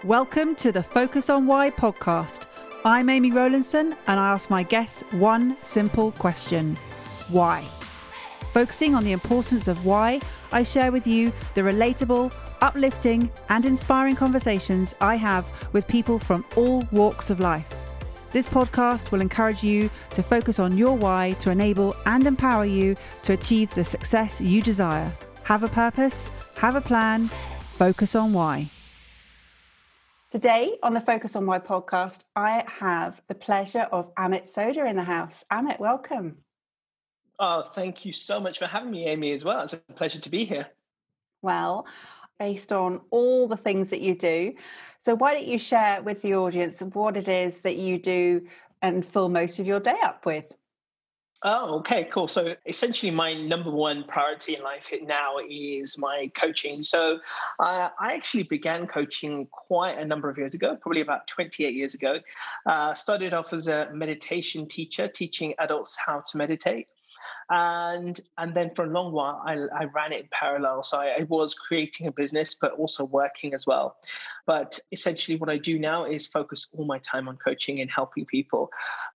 Welcome to the Focus on Why podcast. I'm Amy Rowlandson and I ask my guests one simple question. Why? Focusing on the importance of why, I share with you the relatable, uplifting and inspiring conversations I have with people from all walks of life. This podcast will encourage you to focus on your why to enable and empower you to achieve the success you desire. Have a purpose, have a plan, focus on why. Today on the Focus on Why podcast, I have the pleasure of Amit Sodha in the house. Amit, welcome. Oh, thank you so much for having me, Amy, as well. It's a pleasure to be here. Well, based on all the things that you do, so why don't you share with the audience what it is that you do and fill most of your day up with? Oh, okay, cool. So essentially my number one priority in life now is my coaching. So I actually began coaching quite a number of years ago, probably about 28 years ago. Started off as a meditation teacher, teaching adults how to meditate. And then for a long while, I ran it in parallel. So I was creating a business, but also working as well. But essentially what I do now is focus all my time on coaching and helping people.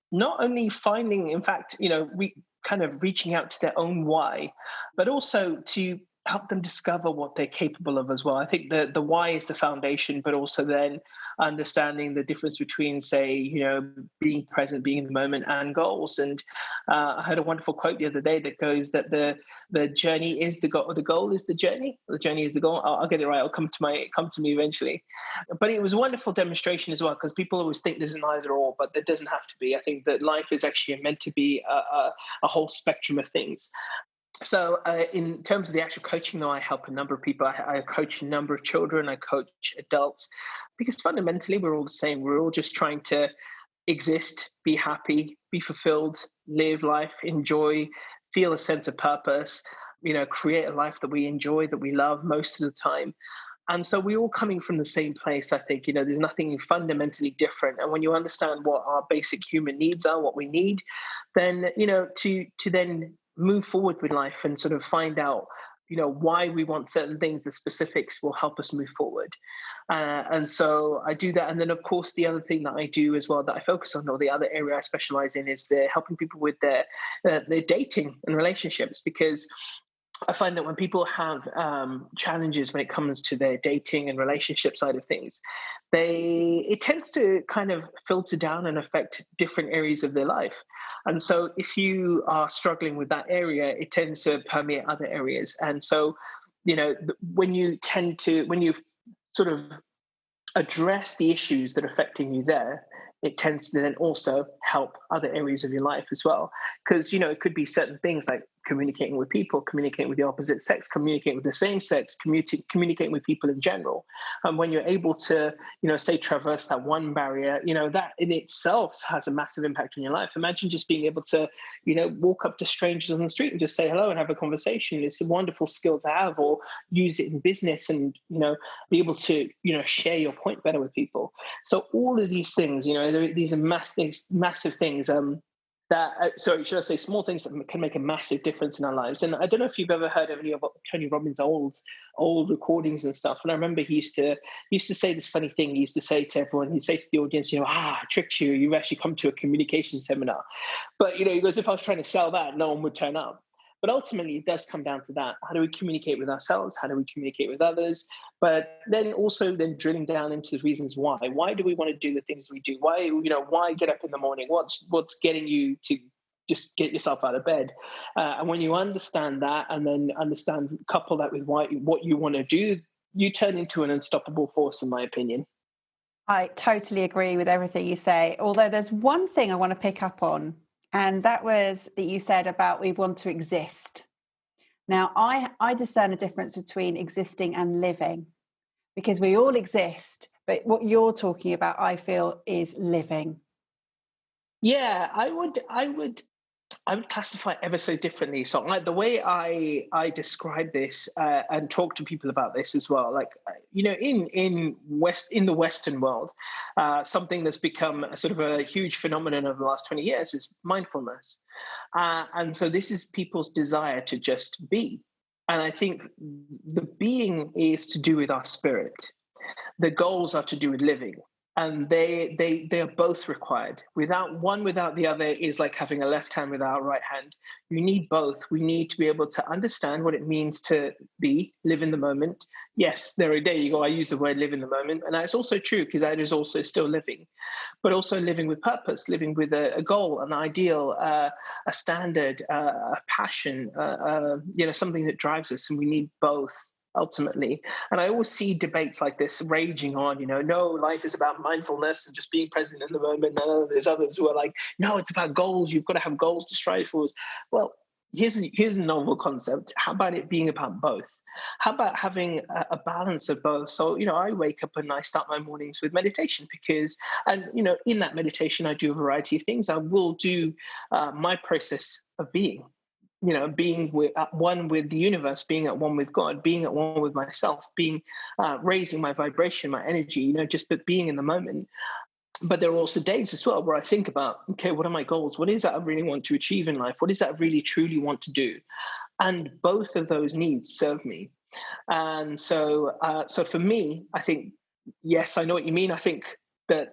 Not only finding, in fact, we kind of reaching out to their own why, but also to help them discover what they're capable of as well. I think the why is the foundation, but also then understanding the difference between, say, being present, being in the moment, and goals. And I heard a wonderful quote the other day that goes that the journey is the goal, the goal is the journey, the journey is the goal. I'll get it right. It'll come to me eventually. But it was a wonderful demonstration as well, because people always think there's an either or, but there doesn't have to be. I think that life is actually meant to be a whole spectrum of things. So in terms of the actual coaching, though, I help a number of people. I coach a number of children. I coach adults, because fundamentally we're all the same. We're all just trying to exist, be happy, be fulfilled, live life, enjoy, feel a sense of purpose, create a life that we enjoy, that we love most of the time. And so we're all coming from the same place, I think. There's nothing fundamentally different. And when you understand what our basic human needs are, what we need, then, to then move forward with life and sort of find out, why we want certain things, the specifics will help us move forward. And so I do that. And then, of course, the other thing that I do as well that I focus on, or the other area I specialize in, is helping people with their dating and relationships, because I find that when people have challenges when it comes to their dating and relationship side of things, it tends to kind of filter down and affect different areas of their life. And so if you are struggling with that area, it tends to permeate other areas. And so, when you sort of address the issues that are affecting you there, it tends to then also help other areas of your life as well. Because, it could be certain things like communicating with people, communicating with the opposite sex, communicating with the same sex, communicating with people in general. And when you're able to, say, traverse that one barrier, that in itself has a massive impact on your life. Imagine just being able to, walk up to strangers on the street and just say hello and have a conversation. It's a wonderful skill to have, or use it in business and, be able to, share your point better with people. So all of these things, these are massive things. Should I say small things that can make a massive difference in our lives. And I don't know if you've ever heard of any of Tony Robbins' old recordings and stuff. And I remember he used to say this funny thing. He used to say to everyone, he'd say to the audience, I tricked you. You've actually come to a communication seminar. But, he goes, if I was trying to sell that, no one would turn up. But ultimately, it does come down to that. How do we communicate with ourselves? How do we communicate with others? But then also drilling down into the reasons why. Why do we want to do the things we do? Why get up in the morning? What's getting you to just get yourself out of bed? And when you understand that, and then couple that with what you want to do, you turn into an unstoppable force, in my opinion. I totally agree with everything you say. Although there's one thing I want to pick up on. And that was that you said about we want to exist. Now, I discern a difference between existing and living, because we all exist. But what you're talking about, I feel, is living. Yeah, I would classify ever so differently. So the way I describe this and talk to people about this as well, like, in the Western world, something that's become a sort of a huge phenomenon over the last 20 years is mindfulness. And so this is people's desire to just be. And I think the being is to do with our spirit. The goals are to do with living, and they are both required. Without the other is like having a left hand without a right hand. You need both. We need to be able to understand what it means to live in the moment. Yes, there are days you go, I use the word live in the moment, and that's also true because that is also still living, but also living with purpose, living with a goal, an ideal, a standard, a passion, something that drives us, and we need both ultimately. And I always see debates like this raging on, no, life is about mindfulness and just being present in the moment. And there's others who are like, no, it's about goals. You've got to have goals to strive for. Well, here's a novel concept. How about it being about both? How about having a balance of both? So, I wake up and I start my mornings with meditation in that meditation, I do a variety of things. I will do my process of being, being at one with the universe, being at one with God, being at one with myself, being raising my vibration, my energy, just being in the moment. But there are also days as well where I think about, okay, what are my goals? What is that I really want to achieve in life? What is that I really truly want to do? And both of those needs serve me. And so for me, I think, yes, I know what you mean. I think that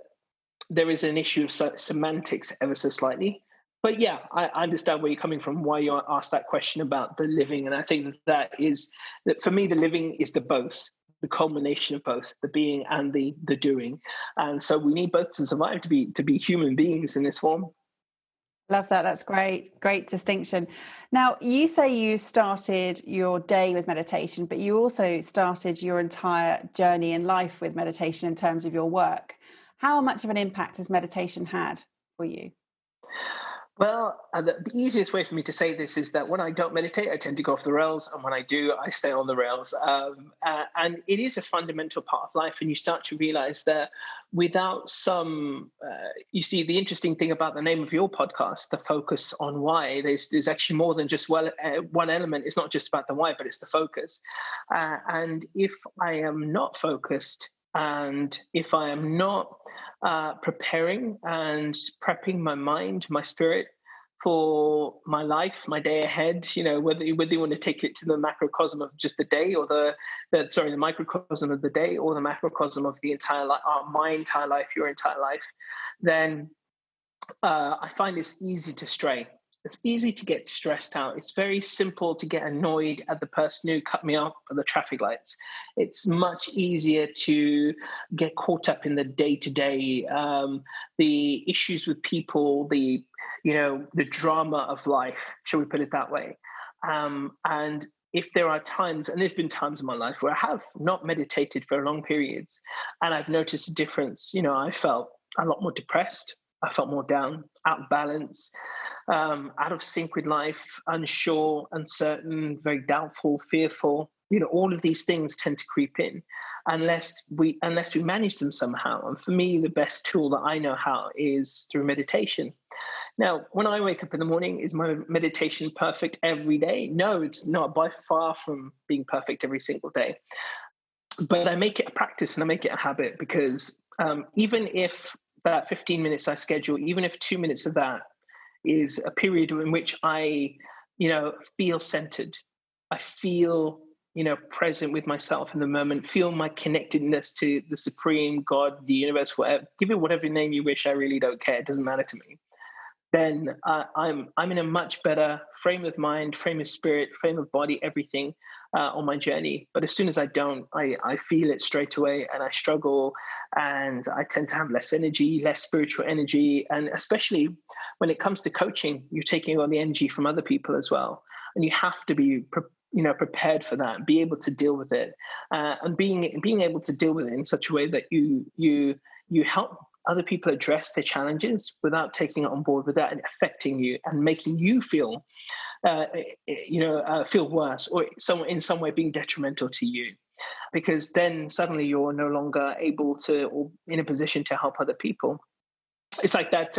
there is an issue of semantics ever so slightly. But yeah, I understand where you're coming from, why you asked that question about the living. And I think that for me, the living is the both, the culmination of both, the being and the doing. And so we need both to survive, to be human beings in this form. Love that. That's great. Great distinction. Now, you say you started your day with meditation, but you also started your entire journey in life with meditation in terms of your work. How much of an impact has meditation had for you? Well, the easiest way for me to say this is that when I don't meditate, I tend to go off the rails. And when I do, I stay on the rails. And it is a fundamental part of life. And you start to realize that without you see, the interesting thing about the name of your podcast, the focus on why, there's actually more than just one element. It's not just about the why, but it's the focus. And if I am not focused, and if I am not preparing and prepping my mind, my spirit for my life, my day ahead, whether you want to take it to the macrocosm of just the day, or the microcosm of the day, or the macrocosm of the entire life, my entire life, your entire life, then I find it's easy to stray. It's easy to get stressed out. It's very simple to get annoyed at the person who cut me off at the traffic lights. It's much easier to get caught up in the day-to-day, the issues with people, the drama of life, shall we put it that way? And if there are times, and there's been times in my life where I have not meditated for long periods, and I've noticed a difference. I felt a lot more depressed. I felt more down, out of balance, out of sync with life, unsure, uncertain, very doubtful, fearful. All of these things tend to creep in unless we manage them somehow. And for me, the best tool that I know how is through meditation. Now, when I wake up in the morning, is my meditation perfect every day? No, it's not, by far from being perfect every single day. But I make it a practice and I make it a habit, because even if that 15 minutes I schedule, even if 2 minutes of that is a period in which I, feel centered, I feel, present with myself in the moment, feel my connectedness to the supreme God, the universe, whatever, give it whatever name you wish. I really don't care. It doesn't matter to me. Then I'm in a much better frame of mind, frame of spirit, frame of body, everything on my journey. But as soon as I don't, I feel it straight away, and I struggle, and I tend to have less energy, less spiritual energy. And especially when it comes to coaching, you're taking on the energy from other people as well. And you have to be prepared for that, be able to deal with it, and being able to deal with it in such a way that you help other people address their challenges without taking it on board, without it affecting you and making you feel worse, or in some way being detrimental to you. Because then suddenly you're no longer able to, or in a position to help other people. It's like that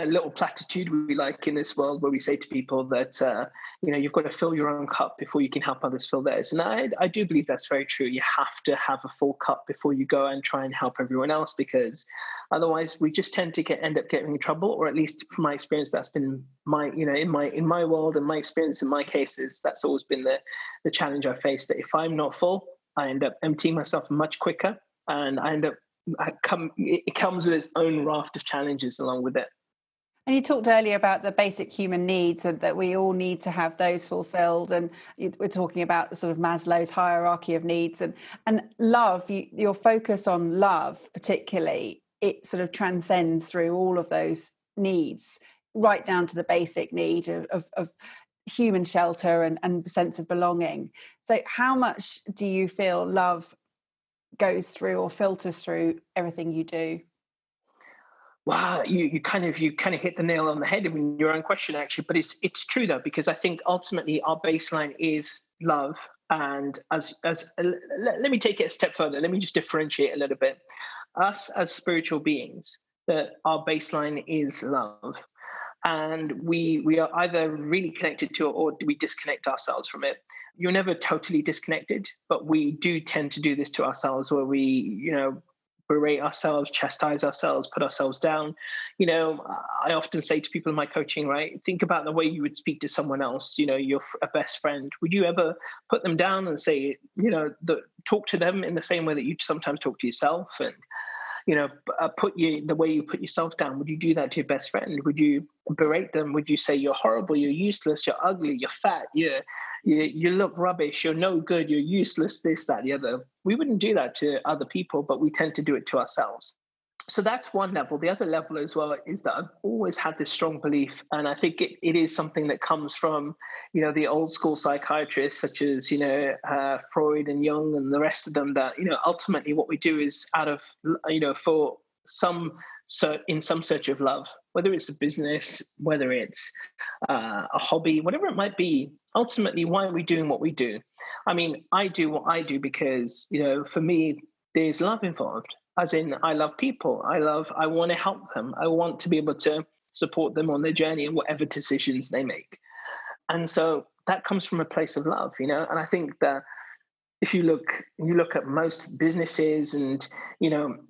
little platitude we like in this world, where we say to people that, you've got to fill your own cup before you can help others fill theirs. And I do believe that's very true. You have to have a full cup before you go and try and help everyone else, because otherwise we just tend to end up getting in trouble. Or at least from my experience, that's been in my world and my experience in my cases, that's always been the challenge I faced, that if I'm not full, I end up emptying myself much quicker, and it comes with its own raft of challenges along with it. And you talked earlier about the basic human needs and that we all need to have those fulfilled. And we're talking about the sort of Maslow's hierarchy of needs and love, your focus on love, particularly, it sort of transcends through all of those needs, right down to the basic need of human shelter and sense of belonging. So how much do you feel love goes through or filters through everything you do? Wow, you kind of hit the nail on the head in your own question, actually. But it's true though, because I think ultimately our baseline is love. And let me take it a step further. Let me just differentiate a little bit. Us as spiritual beings, that our baseline is love, and we are either really connected to it or we disconnect ourselves from it. You're never totally disconnected, but we do tend to do this to ourselves, where we, berate ourselves, chastise ourselves, put ourselves down. I often say to people in my coaching, right, think about the way you would speak to someone else, a best friend. Would you ever put them down and say, talk to them in the same way that you sometimes talk to yourself? And the way you put yourself down, would you do that to your best friend? Would you berate them? Would you say you're horrible, you're useless, you're ugly, you're fat, you look rubbish, you're no good, you're useless, this, that, the other? We wouldn't do that to other people, but we tend to do it to ourselves. So that's one level. The other level as well is that I've always had this strong belief, and I think it is something that comes from, the old school psychiatrists such as, Freud and Jung and the rest of them, that, ultimately what we do is out of, for in some search of love, whether it's a business, whether it's a hobby, whatever it might be. Ultimately, why are we doing what we do? I mean, I do what I do because, for me, there's love involved. As in, I love people. I want to help them. I want to be able to support them on their journey and whatever decisions they make. And so that comes from a place of love, And I think that if you look at most businesses and,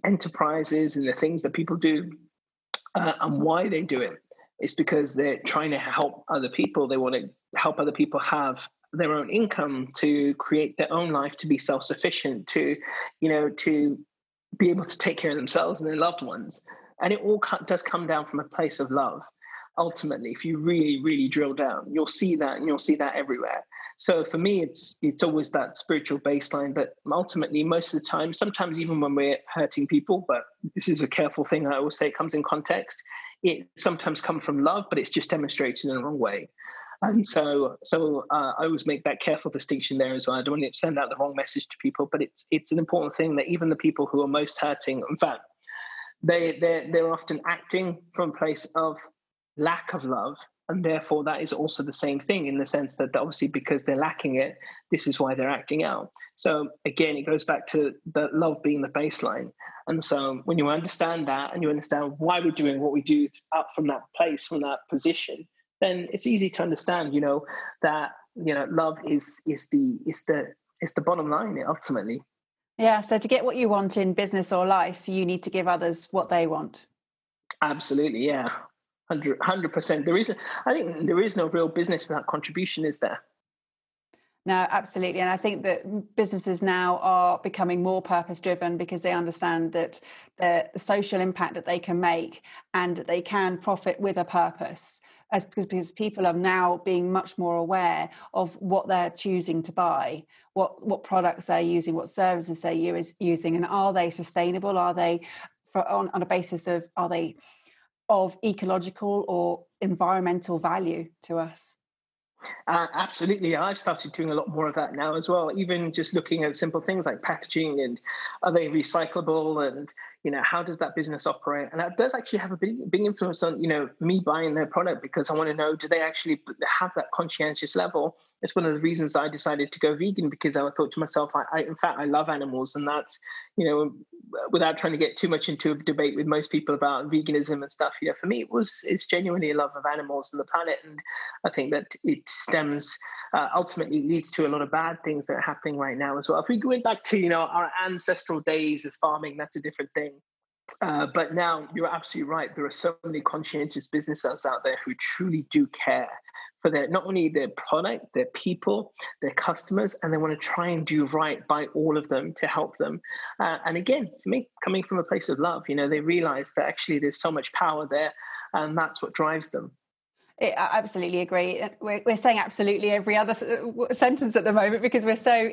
enterprises and the things that people do, and why they do it, it's because they're trying to help other people. They want to help other people have their own income, to create their own life, to be self-sufficient, to be able to take care of themselves and their loved ones. And it all does come down from a place of love. Ultimately, if you really, really drill down, you'll see that, and you'll see that everywhere. So for me, it's always that spiritual baseline. But ultimately, most of the time, sometimes even when we're hurting people, but this is a careful thing, I always say it comes in context. It sometimes comes from love, but it's just demonstrated in the wrong way. And so I always make that careful distinction there as well. I don't want to send out the wrong message to people, but it's an important thing that even the people who are most hurting, in fact, they're often acting from a place of lack of love, and therefore that is also the same thing, in the sense that obviously because they're lacking it, this is why they're acting out. So again, it goes back to the love being the baseline. And so when you understand that, and you understand why we're doing what we do up from that place, from that position, then it's easy to understand, that love is the bottom line ultimately. Yeah. So to get what you want in business or life, you need to give others what they want. Absolutely, yeah, 100%. I think there is no real business without contribution, is there? No, absolutely. And I think that businesses now are becoming more purpose driven because they understand that the social impact that they can make, and that they can profit with a purpose, because people are now being much more aware of what they're choosing to buy, what products they're using, what services they're using, and are they sustainable? Are they on a basis of, are they of ecological or environmental value to us? Absolutely. I've started doing a lot more of that now as well, even just looking at simple things like packaging, and are they recyclable, and how does that business operate? And that does actually have a big influence on me buying their product, because I want to know, do they actually have that conscientious level? It's one of the reasons I decided to go vegan, because I thought to myself, in fact, I love animals, and that's without trying to get too much into a debate with most people about veganism and stuff. For me, it's genuinely a love of animals and the planet, and I think that it stems ultimately leads to a lot of bad things that are happening right now as well. If we go back to our ancestral days of farming, that's a different thing. But now you're absolutely right. There are so many conscientious businesses out there who truly do care for their, not only their product, their people, their customers, and they want to try and do right by all of them to help them. And again, for me, coming from a place of love, they realize that actually there's so much power there, and that's what drives them. I absolutely agree. We're saying absolutely every other sentence at the moment because we're so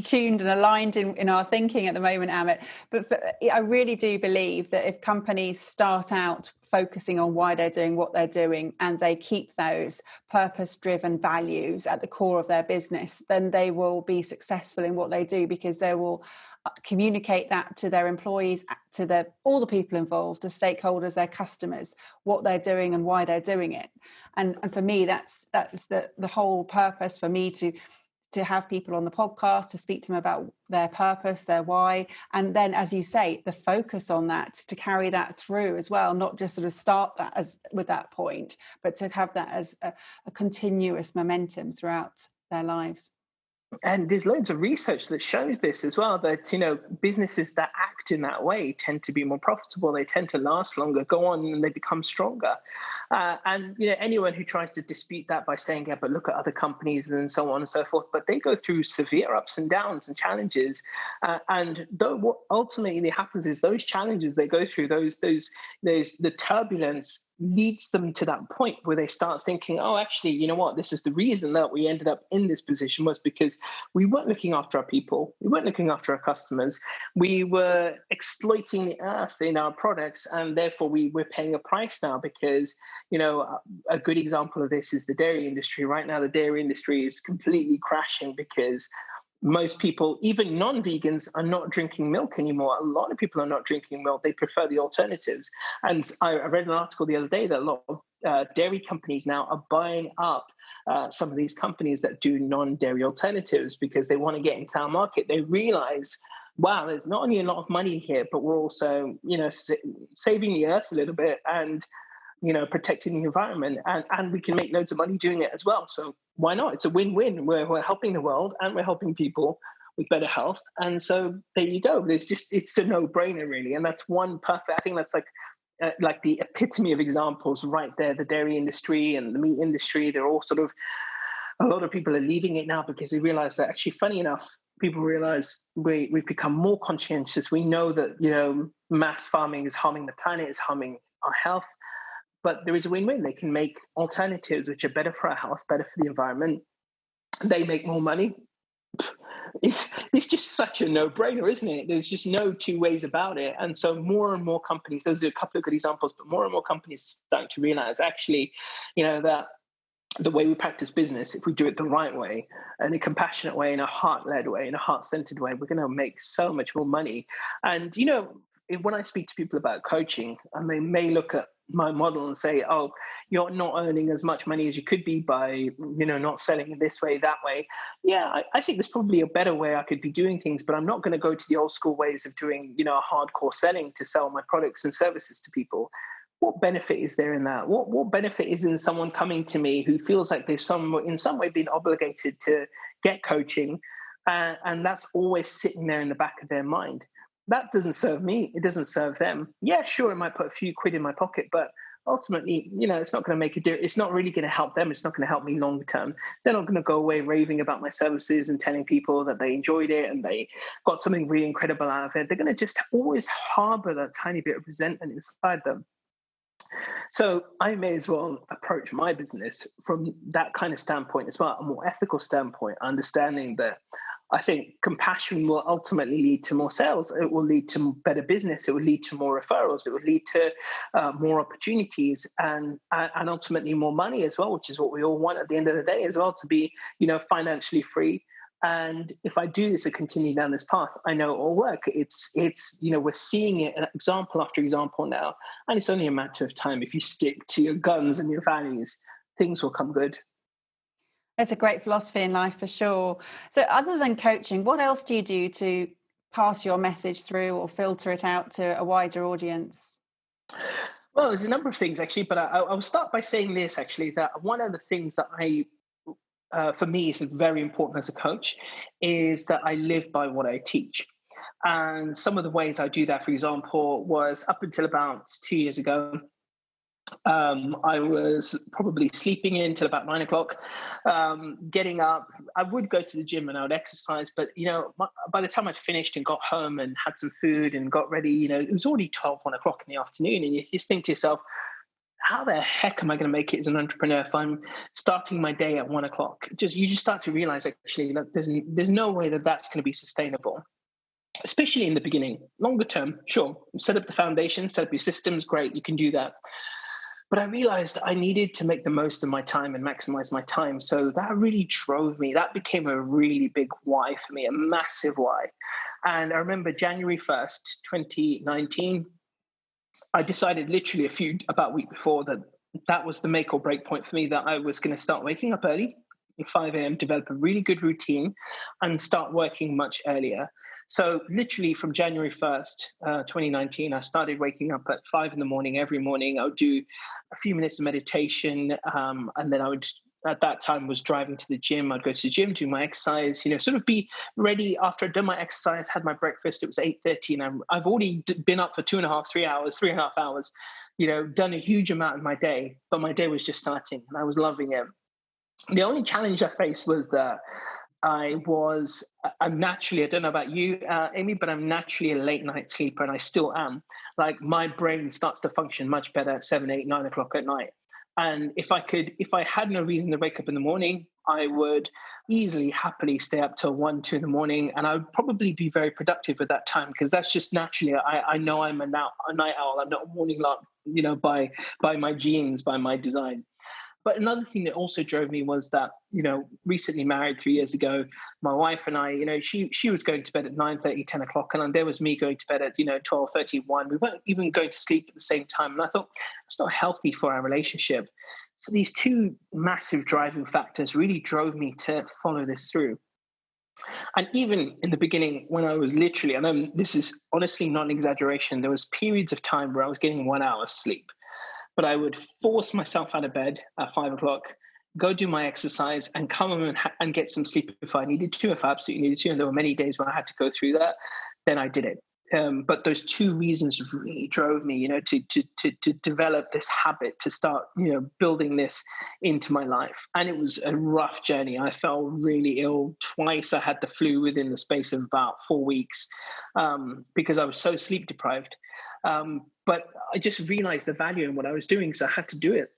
tuned and aligned in our thinking at the moment, Amit. But I really do believe that if companies start out focusing on why they're doing what they're doing and they keep those purpose-driven values at the core of their business, then they will be successful in what they do because they will communicate that to their employees, to all the people involved, the stakeholders, their customers, what they're doing and why they're doing it. And for me, that's the whole purpose for me to have people on the podcast, to speak to them about their purpose, their why, and then, as you say, the focus on that, to carry that through as well, not just sort of start that as with that point, but to have that as a continuous momentum throughout their lives. And there's loads of research that shows this as well, that, businesses that act in that way tend to be more profitable. They tend to last longer, go on, and they become stronger. And anyone who tries to dispute that by saying, yeah, but look at other companies and so on and so forth, but they go through severe ups and downs and challenges. And though what ultimately happens is those challenges they go through, the turbulence leads them to that point where they start thinking, oh, actually, you know what, this is the reason that we ended up in this position was because we weren't looking after our people. We weren't looking after our customers. We were exploiting the earth in our products, and therefore we're paying a price now because, a good example of this is the dairy industry. Right now, the dairy industry is completely crashing because most people, even non-vegans, are not drinking milk anymore. A lot of people are not drinking milk. They prefer the alternatives. And I read an article the other day that a lot of dairy companies now are buying up some of these companies that do non-dairy alternatives because they want to get into our market. They realize, wow, there's not only a lot of money here, but we're also, saving the earth a little bit and, protecting the environment, and we can make loads of money doing it as well. So why not? It's a win-win. We're helping the world and we're helping people with better health. And so there you go. It's a no-brainer really. And that's one perfect, I think that's like the epitome of examples right there. The dairy industry and the meat industry, they're all sort of, a lot of people are leaving it now because they realize that actually, funny enough, people realize we've become more conscientious. We know that, mass farming is harming the planet, is harming our health. But there is a win-win. They can make alternatives which are better for our health, better for the environment. They make more money. It's just such a no-brainer, isn't it? There's just no two ways about it. And so more and more companies, those are a couple of good examples, but more and more companies are starting to realize actually, that the way we practice business, if we do it the right way, in a compassionate way, in a heart-led way, in a heart-centered way, we're going to make so much more money. And, when I speak to people about coaching, and they may look at my model and say, oh, you're not earning as much money as you could be by, not selling it this way, that way. Yeah, I think there's probably a better way I could be doing things, but I'm not going to go to the old school ways of doing, hardcore selling to sell my products and services to people. What benefit is there in that? What benefit is in someone coming to me who feels like they've in some way been obligated to get coaching, and that's always sitting there in the back of their mind? That doesn't serve me. It doesn't serve them. Yeah, sure, it might put a few quid in my pocket, but ultimately, it's not going to make a difference. It's not really going to help them. It's not going to help me long term. They're not going to go away raving about my services and telling people that they enjoyed it and they got something really incredible out of it. They're going to just always harbor that tiny bit of resentment inside them. So I may as well approach my business from that kind of standpoint as well, a more ethical standpoint, understanding that I think compassion will ultimately lead to more sales. It will lead to better business. It will lead to more referrals. It will lead to more opportunities and ultimately more money as well, which is what we all want at the end of the day as well, to be, financially free. And if I do this and continue down this path, I know it will work. It's we're seeing it example after example now, and it's only a matter of time. If you stick to your guns and your values, things will come good. It's a great philosophy in life for sure. So other than coaching, what else do you do to pass your message through or filter it out to a wider audience? Well, there's a number of things actually, but I'll start by saying this actually, that one of the things that for me is very important as a coach is that I live by what I teach. And some of the ways I do that, for example, was up until about 2 years ago, I was probably sleeping in till about 9 o'clock, getting up. I would go to the gym and I would exercise, but by the time I'd finished and got home and had some food and got ready, it was already 1 o'clock in the afternoon. And you just think to yourself, how the heck am I going to make it as an entrepreneur if I'm starting my day at 1 o'clock? You just start to realize actually that there's no way that that's going to be sustainable, especially in the beginning. Longer term, sure, set up the foundation, set up your systems, great, you can do that. But I realized I needed to make the most of my time and maximize my time. So that really drove me. That became a really big why for me, a massive why. And I remember January 1st, 2019, I decided literally about a week before that was the make or break point for me, that I was going to start waking up early at 5 a.m., develop a really good routine and start working much earlier. So literally from January 1st, 2019, I started waking up at 5 in the morning every morning. I would do a few minutes of meditation, and then I would, at that time, was driving to the gym. I'd go to the gym, do my exercise, sort of be ready after I'd done my exercise, had my breakfast. It was 8:30, and I've already been up for 3.5 hours, done a huge amount of my day, but my day was just starting and I was loving it. The only challenge I faced was that I'm naturally, I don't know about you, Amy, but I'm naturally a late night sleeper, and I still am. Like, my brain starts to function much better at 7, 8, 9 o'clock at night. And if I had no reason to wake up in the morning, I would easily, happily stay up till 1, 2 in the morning. And I would probably be very productive at that time, because that's just naturally, I know I'm a night owl. I'm not a morning lark, by my genes, by my design. But another thing that also drove me was that, recently married 3 years ago, my wife and I, she was going to bed at 9:30, 10 o'clock. And then there was me going to bed at, 12:30, 1. We weren't even going to sleep at the same time. And I thought, that's not healthy for our relationship. So these two massive driving factors really drove me to follow this through. And even in the beginning, when I was literally, this is honestly not an exaggeration, there was periods of time where I was getting 1 hour sleep. But I would force myself out of bed at 5 o'clock, go do my exercise, and come home and get some sleep if I needed to, if I absolutely needed to. And there were many days when I had to go through that. Then I did it. But those two reasons really drove me, to develop this habit, to start, building this into my life. And it was a rough journey. I fell really ill twice. I had the flu within the space of about 4 weeks, because I was so sleep deprived. But I just realized the value in what I was doing, so I had to do it.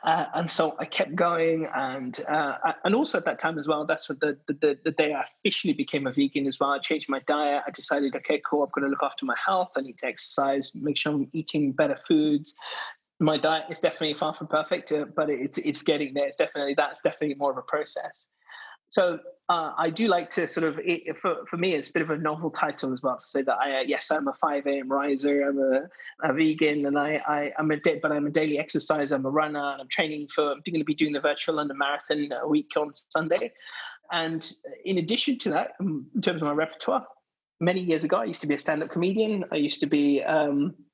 And so I kept going, and also at that time as well, that's what the day I officially became a vegan as well. I changed my diet. I decided, okay, cool, I've got to look after my health. I need to exercise, make sure I'm eating better foods. My diet is definitely far from perfect, but it's getting there. That's definitely more of a process. So I do like to sort of, for me, it's a bit of a novel title as well, to say that I'm a 5 a.m. riser, I'm a vegan, and I'm a daily exerciser, I'm a runner, and I'm going to be doing the virtual London Marathon a week on Sunday. And in addition to that, in terms of my repertoire, many years ago, I used to be a stand-up comedian. I used to be,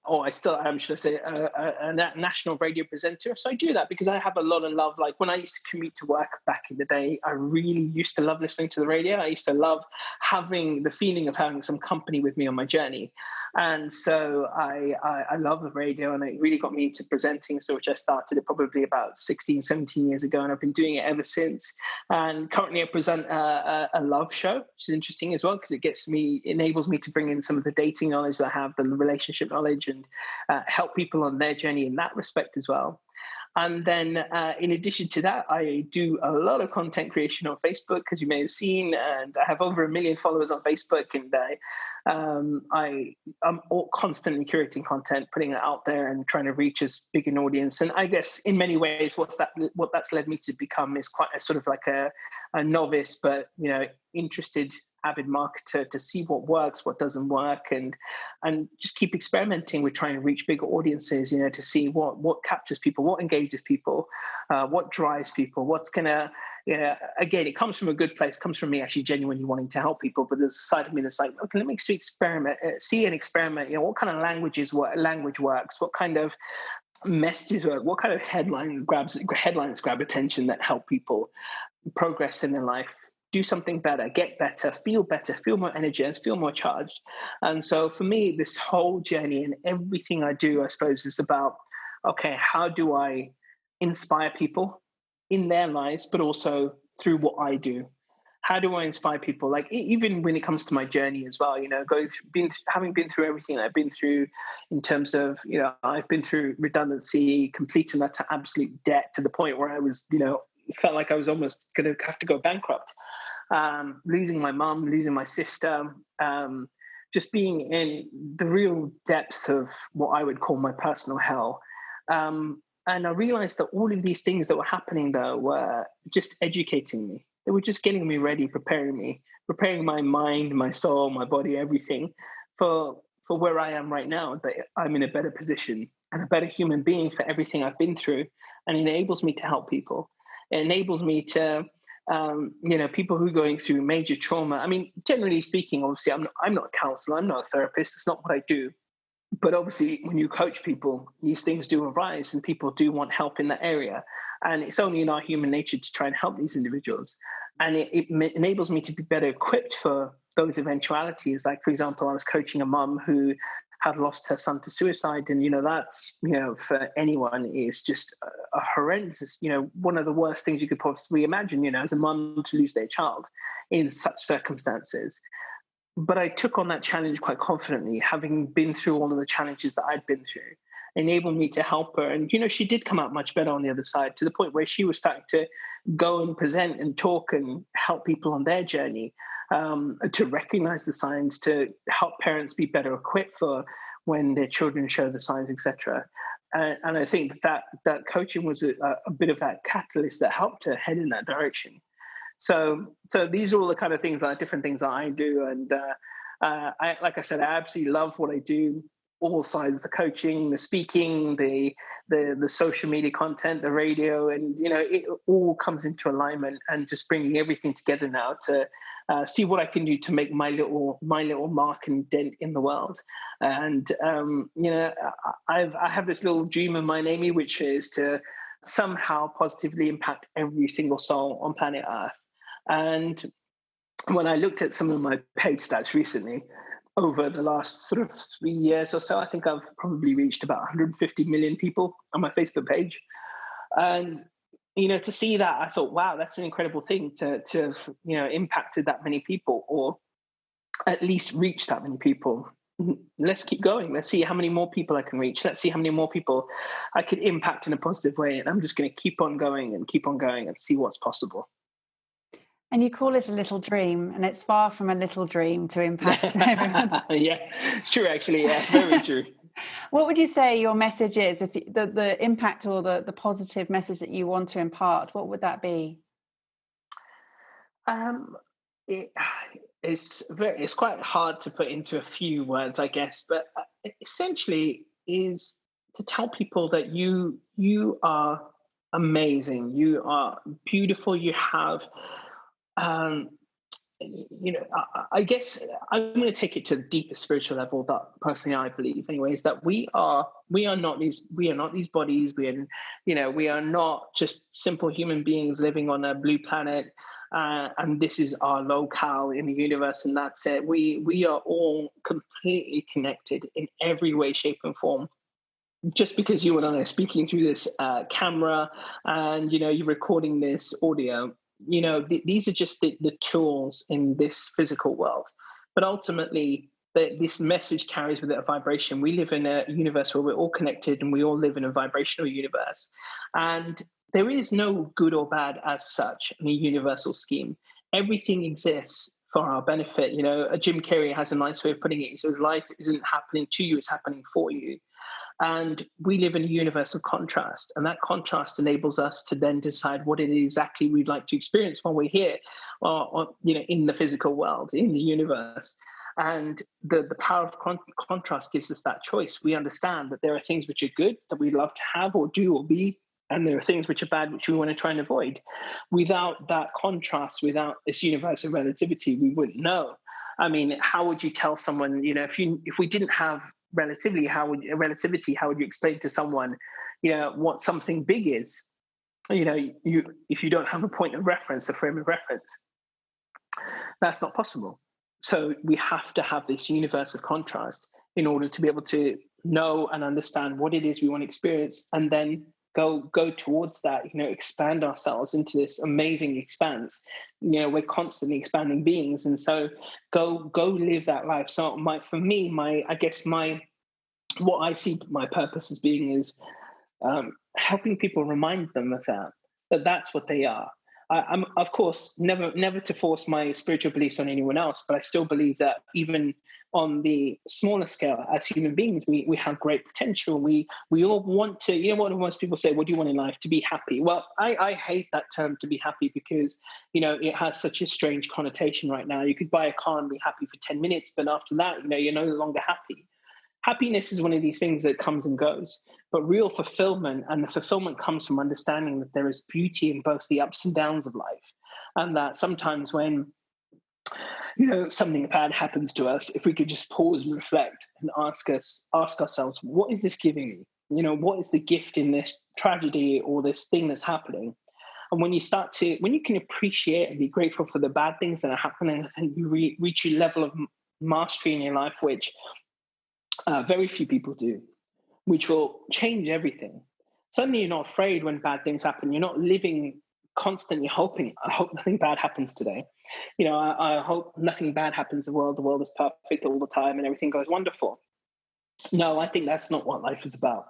I still am, should I say, a national radio presenter. So I do that because I have a lot of love. Like, when I used to commute to work back in the day, I really used to love listening to the radio. I used to love having the feeling of having some company with me on my journey. And so I love the radio, and it really got me into presenting, so which I started it probably about 16, 17 years ago, and I've been doing it ever since. And currently I present a love show, which is interesting as well, because it enables me to bring in some of the dating knowledge that I have, the relationship knowledge, and help people on their journey in that respect as well. And then in addition to that, I do a lot of content creation on Facebook, as you may have seen, and I have over 1 million followers on Facebook. And I'm constantly curating content, putting it out there and trying to reach as big an audience. And I guess in many ways, what that's led me to become is quite a sort of like a novice, but interested, avid marketer, to see what works, what doesn't work, and just keep experimenting with trying to reach bigger audiences, to see what captures people, what engages people, what drives people, what's gonna, again, it comes from a good place, comes from me actually genuinely wanting to help people. But there's a side of me that's like, okay, let me see and experiment, what kind of language works, what kind of messages work, what kind of headlines grab attention that help people progress in their life, do something better, get better, feel more energized, feel more charged. And so for me, this whole journey and everything I do, I suppose, is about, okay, how do I inspire people in their lives, but also through what I do? How do I inspire people? Like even when it comes to my journey as well, having been through everything I've been through, in terms of, I've been through redundancy, completing that to absolute debt to the point where I was, felt like I was almost going to have to go bankrupt. Losing my mum, losing my sister, just being in the real depths of what I would call my personal hell. And I realized that all of these things that were happening though were just educating me. They were just getting me ready, preparing my mind, my soul, my body, everything for where I am right now. That I'm in a better position and a better human being for everything I've been through, and it enables me to help people. It enables me to, people who are going through major trauma. I mean, generally speaking, obviously, I'm not a counselor, I'm not a therapist. It's not what I do. But obviously, when you coach people, these things do arise, and people do want help in that area. And it's only in our human nature to try and help these individuals. And it enables me to be better equipped for those eventualities. Like, for example, I was coaching a mum who had lost her son to suicide. And, that's, for anyone is just a horrendous, one of the worst things you could possibly imagine, as a mum to lose their child in such circumstances. But I took on that challenge quite confidently, having been through all of the challenges that I'd been through, enabled me to help her. And, she did come out much better on the other side, to the point where she was starting to go and present and talk and help people on their journey, to recognize the signs, to help parents be better equipped for when their children show the signs, etc. And I think that coaching was a bit of that catalyst that helped her head in that direction. So these are all the kind of things different things that I do. And like I said, I absolutely love what I do. All sides, the coaching, the speaking, the social media content, the radio, and, it all comes into alignment, and just bringing everything together now to see what I can do to make my little mark and dent in the world. And, I have this little dream of mine, Amy, which is to somehow positively impact every single soul on planet Earth. And when I looked at some of my paid stats recently, over the last sort of 3 years or so, I think I've probably reached about 150 million people on my Facebook page. And, to see that, I thought, wow, that's an incredible thing to have, impacted that many people, or at least reach that many people. Let's keep going. Let's see how many more people I can reach. Let's see how many more people I can impact in a positive way. And I'm just going to keep on going and see what's possible. And you call it a little dream, and it's far from a little dream to impact everyone. Yeah, true, actually. Yeah, very true. What would you say your message is, if the impact or the positive message that you want to impart? What would that be? It's quite hard to put into a few words, I guess, but essentially is to tell people that you are amazing, you are beautiful, you have. I guess I'm going to take it to the deeper spiritual level that personally I believe, anyways, that we are not these bodies. We are not just simple human beings living on a blue planet, and this is our locale in the universe, and that's it. We are all completely connected in every way, shape, and form. Just because you and I are speaking through this camera, and you're recording this audio, these are just the tools in this physical world. But ultimately, this message carries with it a vibration. We live in a universe where we're all connected, and we all live in a vibrational universe. And there is no good or bad as such in a universal scheme. Everything exists for our benefit. Jim Carrey has a nice way of putting it. He says, life isn't happening to you, it's happening for you. And we live in a universe of contrast, and that contrast enables us to then decide what it is exactly we'd like to experience while we're here, or in the physical world, in the universe. And the power of contrast gives us that choice. We understand that there are things which are good that we love to have or do or be, and there are things which are bad which we want to try and avoid. Without that contrast, without this universe of relativity, we wouldn't know. I mean, how would you tell someone, if we didn't have relativity, how would you explain to someone, what something big is? If you don't have a point of reference, a frame of reference, that's not possible. So we have to have this universe of contrast in order to be able to know and understand what it is we want to experience, and then go towards that, expand ourselves into this amazing expanse. We're constantly expanding beings, and so go live that life. So for me, what I see my purpose as being is helping people, remind them of that's what they are. I'm, of course, never to force my spiritual beliefs on anyone else, but I still believe that even on the smaller scale, as human beings, we have great potential. We all want to, what most people say, what do you want in life? To be happy. Well, I hate that term, to be happy, because, it has such a strange connotation right now. You could buy a car and be happy for 10 minutes, but after that, you're no longer happy. Happiness is one of these things that comes and goes, but real fulfillment, and the fulfillment comes from understanding that there is beauty in both the ups and downs of life. And that sometimes when, something bad happens to us, if we could just pause and reflect and ask ourselves, what is this giving me? What is the gift in this tragedy or this thing that's happening? And when you can appreciate and be grateful for the bad things that are happening, and you reach a level of mastery in your life, which very few people do, which will change everything. Suddenly you're not afraid when bad things happen. You're not living constantly hoping, I hope nothing bad happens today. I hope nothing bad happens to the world. The world is perfect all the time and everything goes wonderful. No, I think that's not what life is about.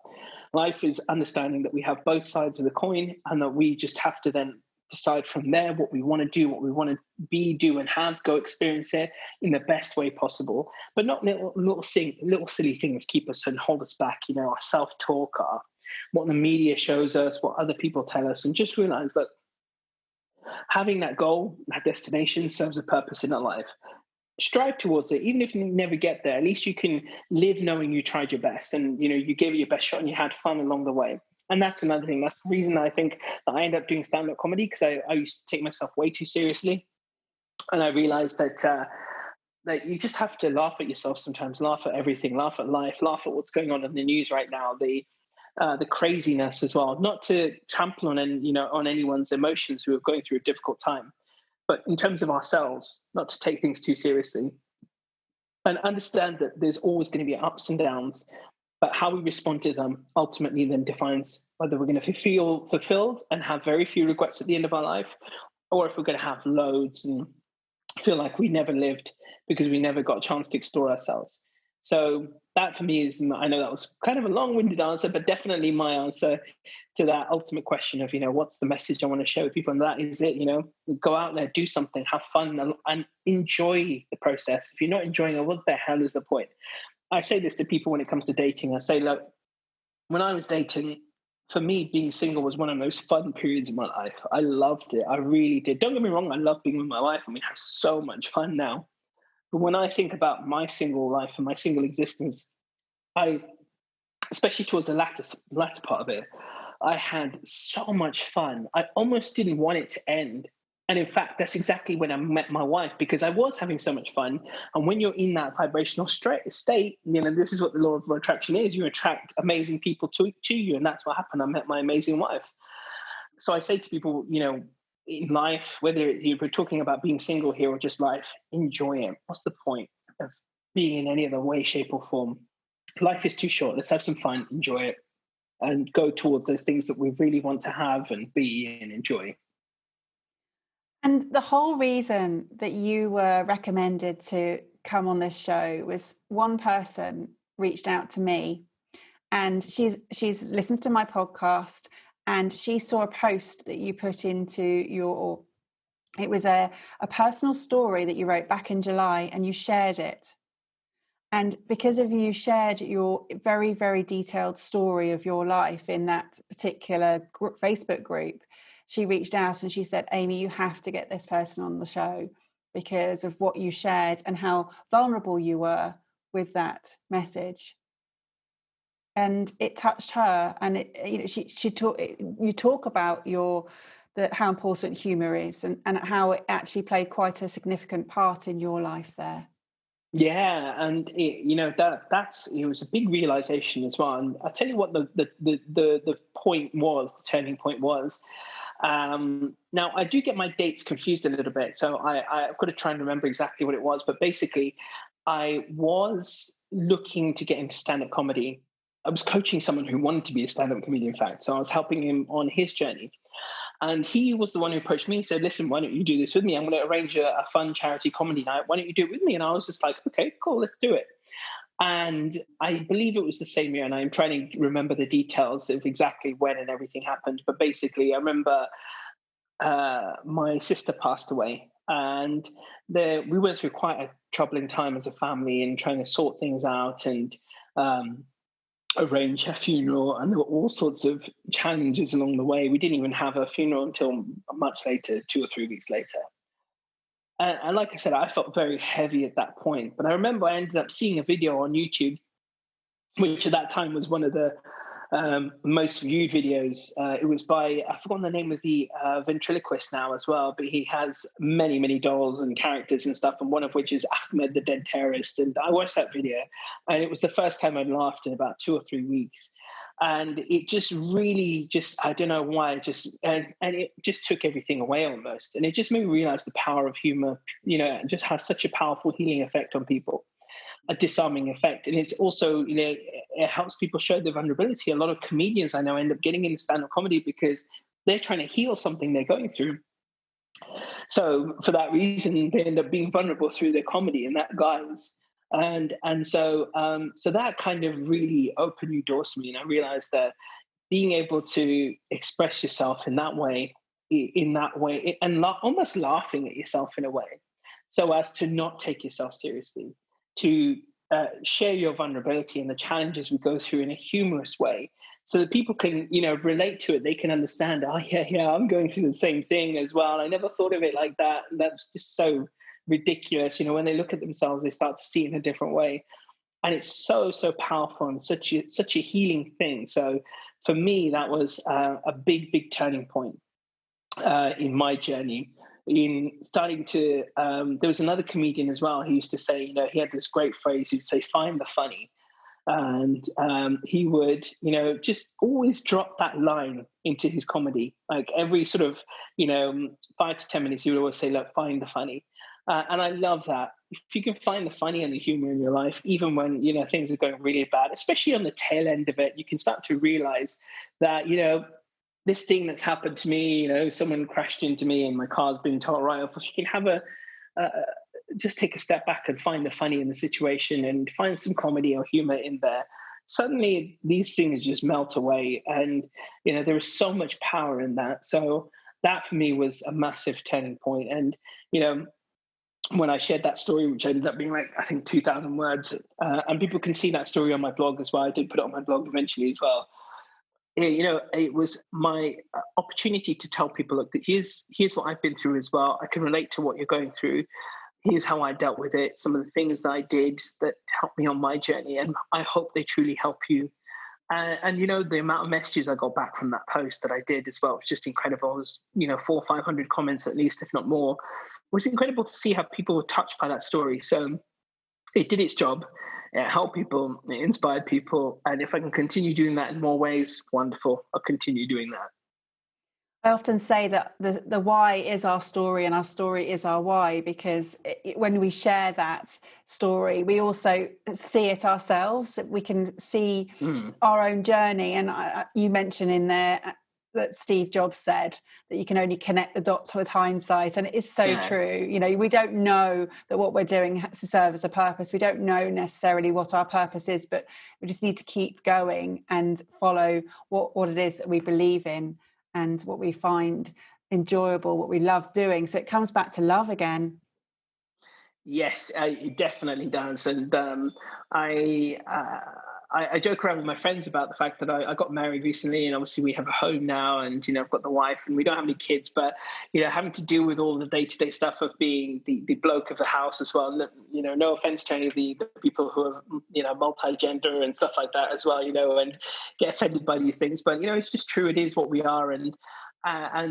Life is understanding that we have both sides of the coin, and that we just have to then decide from there what we want to do, what we want to be, do, and have, go experience it in the best way possible. But not little silly things keep us and hold us back, our self-talk, what the media shows us, what other people tell us, and just realize that having that goal, that destination, serves a purpose in our life. Strive towards it. Even if you never get there, at least you can live knowing you tried your best, and you gave it your best shot and you had fun along the way. And that's another thing. That's the reason I think that I ended up doing stand-up comedy, because I used to take myself way too seriously. And I realized that you just have to laugh at yourself sometimes, laugh at everything, laugh at life, laugh at what's going on in the news right now, the craziness as well. Not to trample on anyone's emotions who are going through a difficult time, but in terms of ourselves, not to take things too seriously, and understand that there's always going to be ups and downs, but how we respond to them ultimately then defines whether we're going to feel fulfilled and have very few regrets at the end of our life, or if we're going to have loads and feel like we never lived because we never got a chance to explore ourselves. So that for me is, I know that was kind of a long-winded answer, but definitely my answer to that ultimate question of, what's the message I want to share with people? And that is it, go out there, do something, have fun, and enjoy the process. If you're not enjoying it, what the hell is the point? I say this to people when it comes to dating. I say, look, when I was dating, for me, being single was one of the most fun periods of my life. I loved it. I really did. Don't get me wrong. I love being with my wife, and we have so much fun now. But when I think about my single life and my single existence, especially towards the latter part of it, I had so much fun. I almost didn't want it to end. And in fact, that's exactly when I met my wife, because I was having so much fun. And when you're in that vibrational state, this is what the law of attraction is. You attract amazing people to you. And that's what happened. I met my amazing wife. So I say to people, in life, whether you're talking about being single here or just life, enjoy it. What's the point of being in any other way, shape, or form? Life is too short. Let's have some fun, enjoy it, and go towards those things that we really want to have and be and enjoy. And the whole reason that you were recommended to come on this show was one person reached out to me, and she's listens to my podcast, and she saw a post that you put into it was a personal story that you wrote back in July, and you shared it. And because of you shared your very, very detailed story of your life in that particular Facebook group, she reached out and she said, Amy, you have to get this person on the show because of what you shared and how vulnerable you were with that message. And it touched her. And you talk about how important humor is and how it actually played quite a significant part in your life there. Yeah, and it was a big realization as well. And I'll tell you what the point was, the turning point was. Now I do get my dates confused a little bit, so I've got to try and remember exactly what it was. But basically, I was looking to get into stand-up comedy. I was coaching someone who wanted to be a stand-up comedian, in fact. So I was helping him on his journey. And he was the one who approached me and said, listen, why don't you do this with me? I'm going to arrange a fun charity comedy night. Why don't you do it with me? And I was just like, okay, cool, let's do it. And I believe it was the same year, and I'm trying to remember the details of exactly when and everything happened. But basically, I remember my sister passed away, and we went through quite a troubling time as a family and trying to sort things out and arrange her funeral. And there were all sorts of challenges along the way. We didn't even have a funeral until much later, 2 or 3 weeks later. And like I said, I felt very heavy at that point. But I remember I ended up seeing a video on YouTube, which at that time was one of the most viewed videos. It was by, I've forgotten the name of the ventriloquist now as well, but he has many, many dolls and characters and stuff, and one of which is Ahmed, the dead terrorist. And I watched that video, and it was the first time I'd laughed in about 2 or 3 weeks. And it just really I don't know why, and it just took everything away almost. And it just made me realize the power of humor, it just has such a powerful healing effect on people, a disarming effect. And it's also, it helps people show their vulnerability. A lot of comedians I know end up getting into stand-up comedy because they're trying to heal something they're going through. So for that reason, they end up being vulnerable through their comedy in that guise. And so that kind of really opened new doors to me. And I realized that being able to express yourself in that way, and almost laughing at yourself in a way, so as to not take yourself seriously, to share your vulnerability and the challenges we go through in a humorous way, so that people can, relate to it. They can understand, oh, yeah, I'm going through the same thing as well. I never thought of it like that. That's just so ridiculous. When they look at themselves, they start to see it in a different way. And it's so, so powerful and such a healing thing. So for me, that was a big, big turning point in my journey. In starting to, there was another comedian as well. He used to say, he had this great phrase. He'd say, find the funny. And he would, just always drop that line into his comedy. Like every sort of, 5 to 10 minutes, he would always say, look, find the funny. And I love that. If you can find the funny and the humor in your life, even when, things are going really bad, especially on the tail end of it, you can start to realize that, this thing that's happened to me, someone crashed into me and my car's been towed right off. If you can have just take a step back and find the funny in the situation and find some comedy or humor in there, suddenly these things just melt away. And, there is so much power in that. So that for me was a massive turning point. And, when I shared that story, which ended up being like, I think 2,000 words, and people can see that story on my blog as well. I did put it on my blog eventually as well. It was my opportunity to tell people, look, that here's what I've been through as well. I can relate to what you're going through. Here's how I dealt with it. Some of the things that I did that helped me on my journey. And I hope they truly help you. And the amount of messages I got back from that post that I did as well was just incredible. It was, 400 or 500 comments at least, if not more. It was incredible to see how people were touched by that story. So it did its job. It helped people. It inspired people. And if I can continue doing that in more ways, wonderful. I'll continue doing that. I often say that the why is our story and our story is our why, because when we share that story, we also see it ourselves. We can see our own journey. And you mentioned in there that Steve Jobs said that you can only connect the dots with hindsight. And it is so true. We don't know that what we're doing has to serve as a purpose. We don't know necessarily what our purpose is, but we just need to keep going and follow what it is that we believe in and what we find enjoyable, what we love doing. So it comes back to love again. Yes, it definitely does. And I joke around with my friends about the fact that I got married recently, and obviously we have a home now, and I've got the wife, and we don't have any kids, but having to deal with all the day-to-day stuff of being the bloke of the house as well. No offense to any of the people who are multi-gender and stuff like that as well, and get offended by these things. But it's just true. It is what we are, and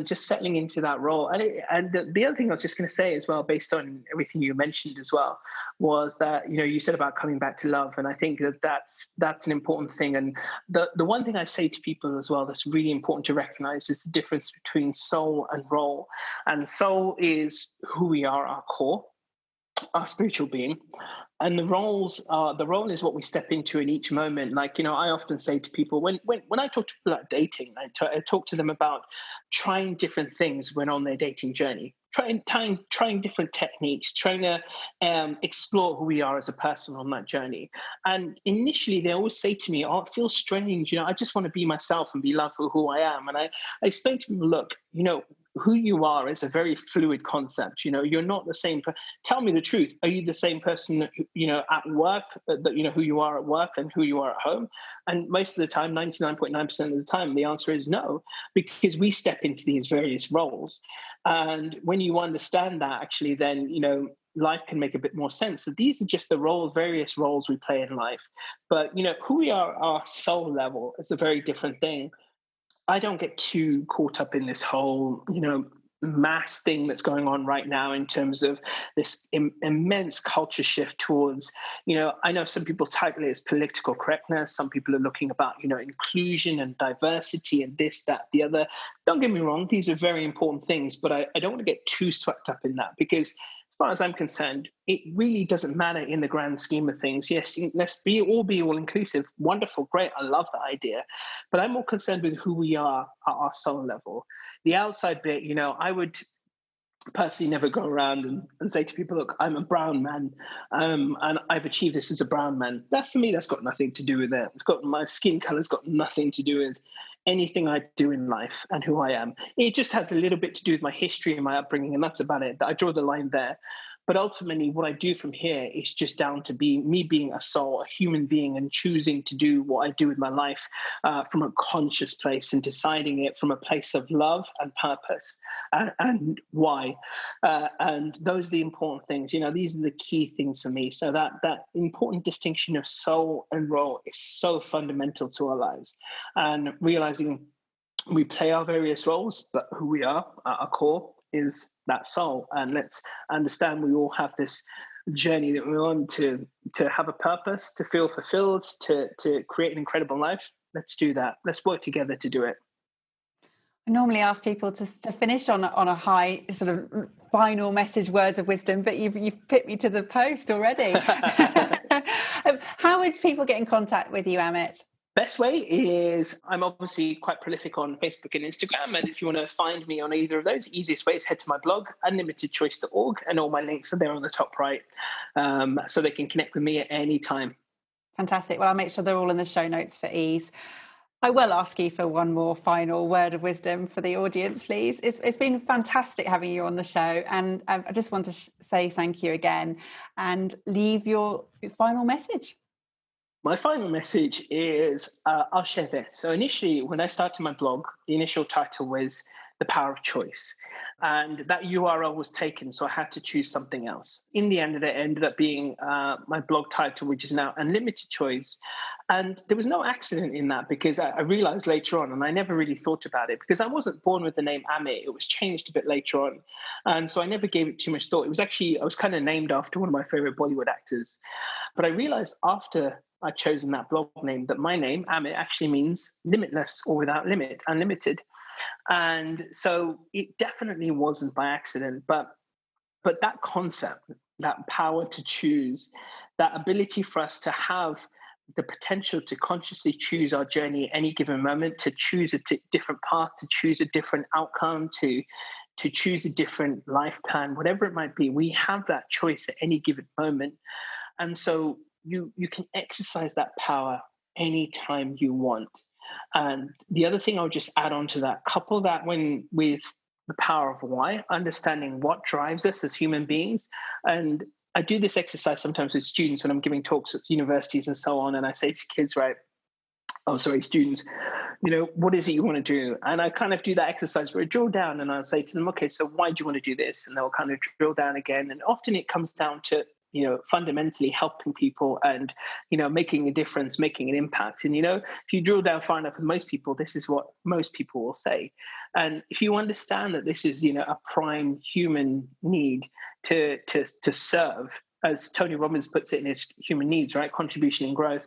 just settling into that role. And the other thing I was just going to say as well, based on everything you mentioned as well, was that, you said about coming back to love. And I think that's an important thing. And the one thing I say to people as well that's really important to recognize is the difference between soul and role. And soul is who we are, our core. our spiritual being. And the role is what we step into in each moment. Like, I often say to people, when I talk to people about dating, I talk to them about trying different things when on their dating journey, trying different techniques, trying to explore who we are as a person on that journey. And initially they always say to me, oh, it feels strange, I just want to be myself and be loved for who I am. And I explain to people, look, who you are is a very fluid concept. You're not the same. Tell me the truth. Are you the same person, at work, that, who you are at work and who you are at home? And most of the time, 99.9% of the time, the answer is no, because we step into these various roles. And when you understand that, actually, then, life can make a bit more sense. So these are just the various roles we play in life. But, who we are, our soul level, is a very different thing. I don't get too caught up in this whole, mass thing that's going on right now in terms of this immense culture shift towards, I know some people title it as political correctness. Some people are looking about, inclusion and diversity and this, that, the other. Don't get me wrong. These are very important things, but I don't want to get too swept up in that, because as far as I'm concerned, it really doesn't matter in the grand scheme of things. Yes, let's be all inclusive. Wonderful, great. I love that idea. But I'm more concerned with who we are at our soul level. The outside bit, I would personally never go around and say to people, look, I'm a brown man, and I've achieved this as a brown man. That, for me, that's got nothing to do with it. My skin color's got nothing to do with anything I do in life and who I am. It just has a little bit to do with my history and my upbringing, and that's about it. I draw the line there. But ultimately, what I do from here is just down to me being a soul, a human being, and choosing to do what I do with my life from a conscious place, and deciding it from a place of love and purpose and why. And those are the important things. These are the key things for me. So that important distinction of soul and role is so fundamental to our lives. And realizing we play our various roles, but who we are at our core is that soul. And let's understand we all have this journey that we're on to have a purpose, to feel fulfilled, to create an incredible life. Let's do that. Let's work together to do it. I normally ask people to finish on a high sort of final message, words of wisdom, but you've put me to the post already. How would people get in contact with you, Amit? Best way is, I'm obviously quite prolific on Facebook and Instagram. And if you want to find me on either of those, easiest way is head to my blog, unlimitedchoice.org, and all my links are there on the top right. So they can connect with me at any time. Fantastic. Well, I'll make sure they're all in the show notes for ease. I will ask you for one more final word of wisdom for the audience, please. It's been fantastic having you on the show. And I just want to say thank you again and leave your final message. My final message is, I'll share this. So initially, when I started my blog, the initial title was The Power of Choice. And that URL was taken, so I had to choose something else. In the end, it ended up being my blog title, which is now Unlimited Choice. And there was no accident in that, because I realized later on, and I never really thought about it, because I wasn't born with the name Amit. It was changed a bit later on. And so I never gave it too much thought. It was actually, I was kind of named after one of my favorite Bollywood actors. But I realized after I'd chosen that blog name that my name, Amit, actually means limitless, or without limit, unlimited. And so it definitely wasn't by accident, but that concept, that power to choose, that ability for us to have the potential to consciously choose our journey at any given moment, to choose a different path, to choose a different outcome, to choose a different life plan, whatever it might be, we have that choice at any given moment. And so you can exercise that power anytime you want. And the other thing I'll just add on to that, couple that with the power of why, understanding what drives us as human beings. And I do this exercise sometimes with students when I'm giving talks at universities and so on. And I say to kids, students, what is it you want to do? And I kind of do that exercise where I drill down and I'll say to them, okay, so why do you want to do this? And they'll kind of drill down again. And often it comes down to, fundamentally helping people and, making a difference, making an impact. And, if you drill down far enough with most people, this is what most people will say. And if you understand that this is, a prime human need to serve, as Tony Robbins puts it in his human needs, right? Contribution and growth.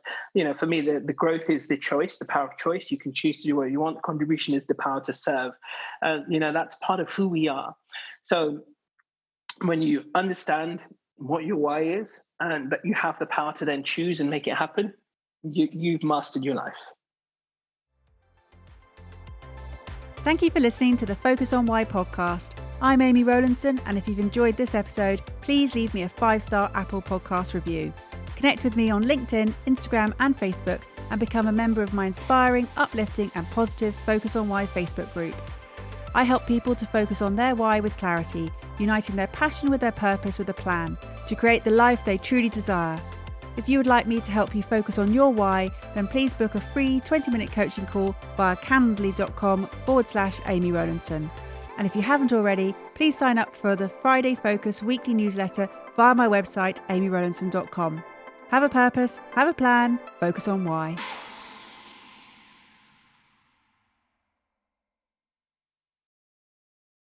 For me, the growth is the choice, the power of choice. You can choose to do what you want. Contribution is the power to serve. That's part of who we are. So when you understand what your why is, and that you have the power to then choose and make it happen, you've mastered your life. Thank you for listening to the Focus on Why podcast. I'm Amy Rowlandson, and if you've enjoyed this episode, please leave me a 5-star Apple Podcast review. Connect with me on LinkedIn, Instagram and Facebook, and become a member of my inspiring, uplifting and positive Focus on Why Facebook group. I help people to focus on their why with clarity, uniting their passion with their purpose with a plan to create the life they truly desire. If you would like me to help you focus on your why, then please book a free 20-minute coaching call via calendly.com/Amy Rowlandson. And if you haven't already, please sign up for the Friday Focus weekly newsletter via my website, amyrowlandson.com. Have a purpose, have a plan, focus on why.